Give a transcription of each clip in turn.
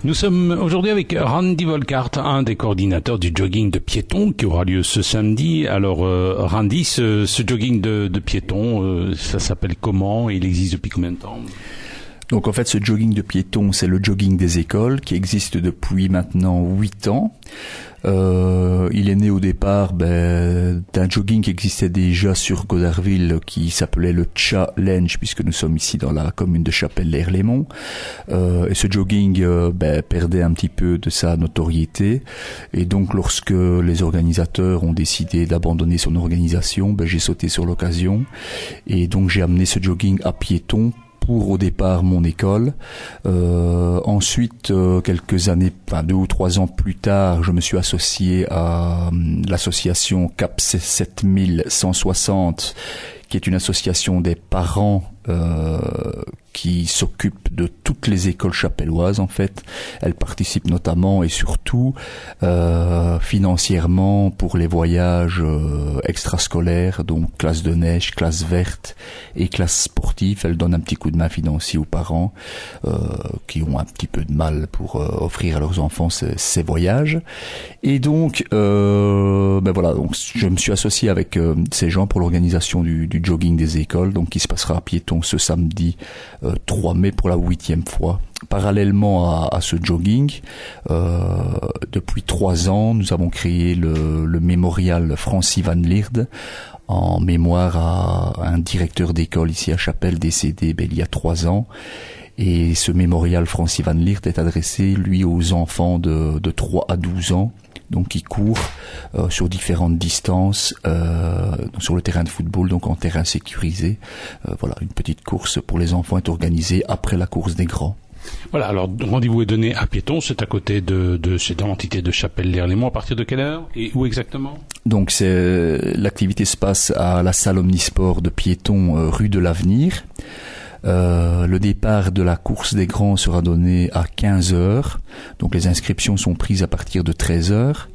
Nous sommes aujourd'hui avec Randy Volkart, un des coordinateurs du jogging de piétons qui aura lieu ce samedi. Alors Randy, ce jogging de piétons, ça s'appelle comment? Il existe depuis combien de temps? Donc en fait, ce jogging de piétons, c'est le jogging des écoles qui existe depuis maintenant 8 ans. Il est né au départ d'un jogging qui existait déjà sur Goderville qui s'appelait le Challenge, puisque nous sommes ici dans la commune de Chapelle-l'Air-Lémont. Et ce jogging perdait un petit peu de sa notoriété. Et donc lorsque les organisateurs ont décidé d'abandonner son organisation, j'ai sauté sur l'occasion. Et donc j'ai amené ce jogging à piétons pour au départ mon école. Ensuite, quelques années, 2 ou 3 ans plus tard, je me suis associé à l'association CAP 7160, qui est une association des parents qui s'occupe de toutes les écoles chapelloises en fait. Elle participe notamment et surtout financièrement pour les voyages extrascolaires, donc classe de neige, classe verte et classe sportive. Elle donne un petit coup de main financier aux parents qui ont un petit peu de mal pour offrir à leurs enfants ces voyages. Et donc voilà, donc je me suis associé avec ces gens pour l'organisation du jogging des écoles, donc qui se passera à piétons ce samedi 3 mai pour la 8e fois. Parallèlement à ce jogging, depuis 3 ans, nous avons créé le mémorial Francis van Lierde en mémoire à un directeur d'école ici à Chapelle décédé il y a 3 ans. Et ce mémorial Francis van Lierde est adressé, lui, aux enfants de 3 à 12 ans, donc qui courent sur différentes distances sur le terrain de football, donc en terrain sécurisé. Voilà, une petite course pour les enfants est organisée après la course des grands. Voilà, alors rendez-vous est donné à piétons, c'est à côté c'est dans l'entité de Chapelle-l'Air-Lémont. À partir de quelle heure et où exactement? Donc l'activité se passe à la salle omnisport de piétons rue de l'Avenir. Le départ de la course des grands sera donné à 15h, donc les inscriptions sont prises à partir de 13h,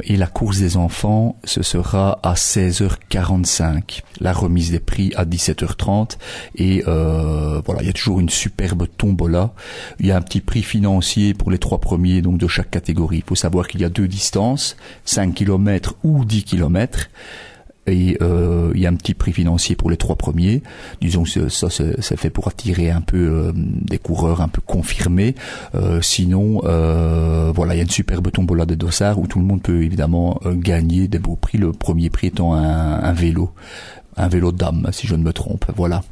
et la course des enfants ce sera à 16h45, la remise des prix à 17h30, et voilà, il y a toujours une superbe tombola. Il y a un petit prix financier pour les 3 premiers donc de chaque catégorie. Il faut savoir qu'il y a 2 distances, 5 km ou 10 km. Et il y a un petit prix financier pour les 3 premiers. Disons que ça c'est fait pour attirer un peu des coureurs un peu confirmés. Sinon, voilà, il y a une superbe tombola de dossards où tout le monde peut évidemment gagner des beaux prix. Le premier prix étant un vélo dame, si je ne me trompe. Voilà.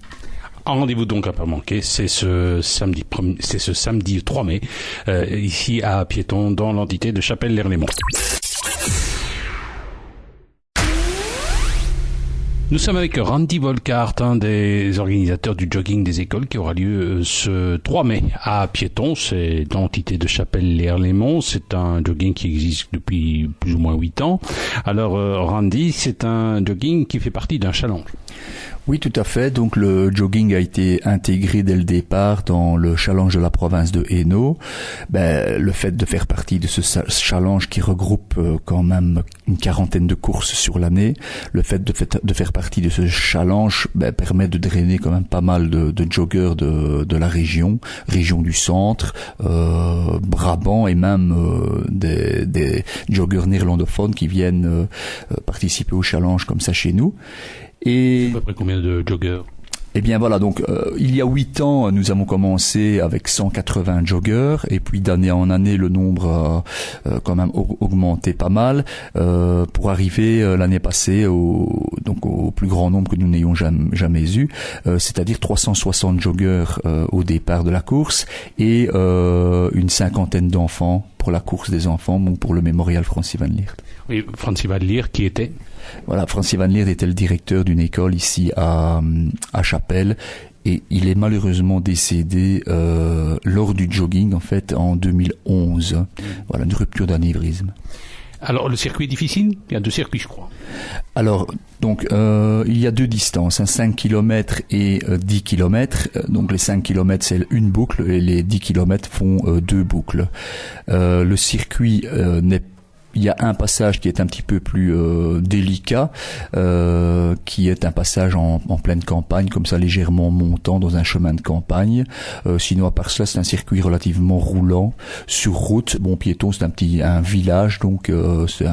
Rendez-vous donc à pas manquer, c'est ce samedi 3 mai, ici à piétons dans l'entité de Chapelle-l'Air-Lémont. Nous sommes avec Randy Volkart, un des organisateurs du jogging des écoles qui aura lieu ce 3 mai à piétons. C'est l'entité de Chapelle-l'Air-Lémont. C'est un jogging qui existe depuis plus ou moins 8 ans. Alors Randy, c'est un jogging qui fait partie d'un challenge. Oui, tout à fait. Donc le jogging a été intégré dès le départ dans le challenge de la province de Hainaut. Le fait de faire partie de ce challenge qui regroupe quand même une 40aine de courses sur l'année, le fait de faire partie de ce challenge permet de drainer quand même pas mal de joggeurs de la région du centre, Brabant et même des joggeurs néerlandophones qui viennent participer au challenge comme ça chez nous. Et à peu près combien de joggeurs? Eh bien voilà, donc il y a 8 ans, nous avons commencé avec 180 joggeurs, et puis d'année en année, le nombre a quand même augmenté pas mal, pour arriver l'année passée au plus grand nombre que nous n'ayons jamais eu, c'est-à-dire 360 joggeurs au départ de la course, et une 50aine d'enfants pour la course des enfants, bon, pour le mémorial Francis van Lierde. Oui, Francis van Lierde qui était? Voilà, Francis van Lierde était le directeur d'une école ici à Chapelle, et il est malheureusement décédé lors du jogging en fait en 2011. Voilà, une rupture d'anévrisme. Alors le circuit est difficile? Il y a 2 circuits, je crois. Alors donc il y a 2 distances, 5 km et 10 km. Donc les 5 km c'est une boucle et les 10 km font 2 boucles. Le circuit n'est Il y a un passage qui est un petit peu plus délicat, qui est un passage en pleine campagne, comme ça légèrement montant dans un chemin de campagne. Sinon à part cela, c'est un circuit relativement roulant sur route. Bon, piéton, c'est un village, donc c'est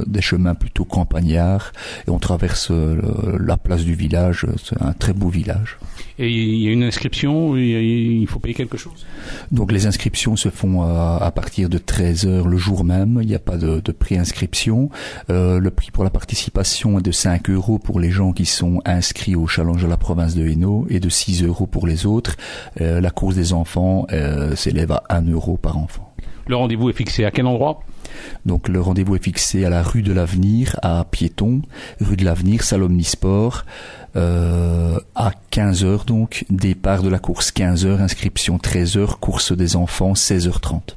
des chemins plutôt campagnards et on traverse la place du village. C'est un très beau village. Et il y a une inscription, il faut payer quelque chose? Donc les inscriptions se font à partir de 13h le jour même, il n'y a pas de pré-inscription. Le prix pour la participation est de 5 € pour les gens qui sont inscrits au challenge de la province de Hainaut et de 6 € pour les autres. La course des enfants s'élève à 1 € par enfant. Le rendez-vous est fixé à quel endroit? Donc le rendez-vous est fixé à la rue de l'Avenir, à Piéton, rue de l'Avenir, salle Omnisport, à 15h donc, départ de la course 15h, inscription 13h, course des enfants 16h30.